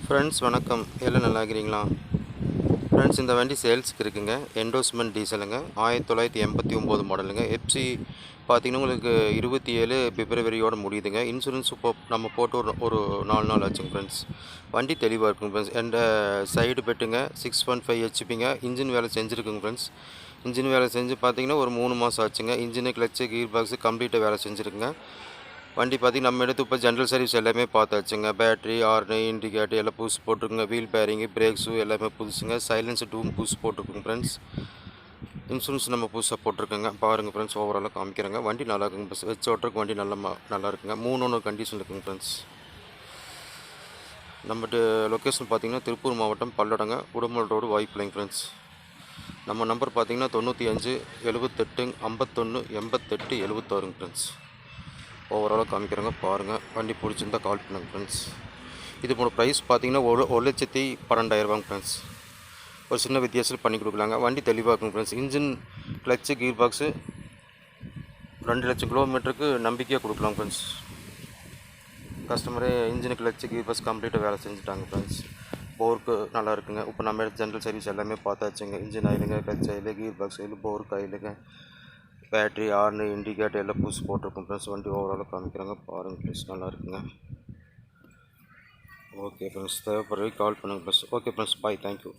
Friends வணக்கம். எல்லாம் நல்லா இருக்கிறீங்களா? ஃப்ரெண்ட்ஸ், இந்த வண்டி சேல்ஸுக்கு இருக்குங்க. என்டோஸ்மெண்ட் டீசலுங்க. 1989 மாடலுங்க. எஃப்சி பார்த்தீங்கன்னா உங்களுக்கு 27 பிப்ரவரியோட முடியுதுங்க. இன்சூரன்ஸ் இப்போ நம்ம போட்டு ஒரு 4 நாள் ஆச்சுங்க ஃப்ரெண்ட்ஸ். வண்டி தெளிவாக இருக்குங்க ஃப்ரெண்ட்ஸ். எந்த சைடு பெட்டுங்க 615 ஹெச்பிங்க. இன்ஜின் வேலை செஞ்சுருக்குங்க ஃப்ரெண்ட்ஸ். இன்ஜின் வேலை செஞ்சு பார்த்தீங்கன்னா ஒரு 3 மாதம் ஆச்சுங்க. இன்ஜினு, கிளச்சு, கீர் பாக்ஸு கம்ப்ளீட்டாக வேலை செஞ்சுருக்குங்க. வண்டி பார்த்திங்கன்னா நம்ம எடுத்து இப்போ ஜென்ரல் சர்வீஸ் எல்லாமே பார்த்தாச்சுங்க. பேட்ரி, ஹார்னு, இண்டிகேட்டர் எல்லாம் புதுசு போட்டிருக்குங்க. வீல் பேரிங்கு, பிரேக்ஸு எல்லாமே புதுசுங்க. சைலன்ஸு டூம் புதுசு போட்டிருக்குங்க ஃப்ரெண்ட்ஸ். இன்சூரன்ஸ் நம்ம புதுசாக போட்டிருக்கோங்க. பாருங்கள் ஃப்ரெண்ட்ஸ், ஓவராலாக காமிக்கிறேங்க. வண்டி நல்லா இருக்குங்க ஃப்ரெண்ட்ஸ். வச்சு ஓட்டுறதுக்கு வண்டி நல்லா இருக்குங்க. 3 கண்டிஷன் இருக்குங்க ஃப்ரெண்ட்ஸ். நம்ம லொக்கேஷன் பார்த்திங்கன்னா திருப்பூர் மாவட்டம் பல்லடங்க, உடுமல் ரோடு, வாய்ப்பில்லைங்க ஃப்ரெண்ட்ஸ். நம்ம நம்பர் பார்த்திங்கன்னா 95 78 51 88 76ங்க ஃப்ரெண்ட்ஸ். ஓவராலாக காமிக்கிறேங்க, பாருங்கள். வண்டி பிடிச்சிருந்தா கால் பண்ணுங்கள் ஃப்ரெண்ட்ஸ். இது போன ப்ரைஸ் பார்த்தீங்கன்னா 1,12,000 ஃப்ரெண்ட்ஸ். ஒரு சின்ன வித்தியாசத்தில் பண்ணி கொடுக்கலாங்க. வண்டி தெளிவாக இருக்குங்க friends. Engine, clutch, gear box 2 லட்சம் கிலோமீட்டருக்கு நம்பிக்கையாக கொடுக்கலாம் ஃப்ரெண்ட்ஸ். கஸ்டமரே இன்ஜின், கிளச்சு, கீர் பாக்ஸ் கம்ப்ளீட்டாக வேலை செஞ்சுட்டாங்க ஃப்ரெண்ட்ஸ். போருக்கு நல்லா இருக்குங்க. இப்போ நம்ம எடுத்து ஜென்ரல் சர்வீஸ் எல்லாமே பார்த்தாச்சுங்க. இன்ஜின் ஆயிலுங்க, clutch oil, gear box oil, போருக்கு ஆயிலுங்க, பேட்ரி, ஹார்னு, இண்டிகேட்டர் எல்லாம் புதுசு போட்டிருக்கோம் ஃப்ரெண்ட்ஸ். வண்டி ஓவராலாக காமிக்கிறாங்க, பாருங்கள் ஃப்ரெண்ட்ஸ். நல்லா இருக்குங்க. ஓகே ஃப்ரெண்ட்ஸ், தேவைப்படுறதுக்கு கால் பண்ணுங்கள் ஃப்ரெண்ட்ஸ். ஓகே ஃப்ரெண்ட்ஸ், பாய், தேங்க்யூ.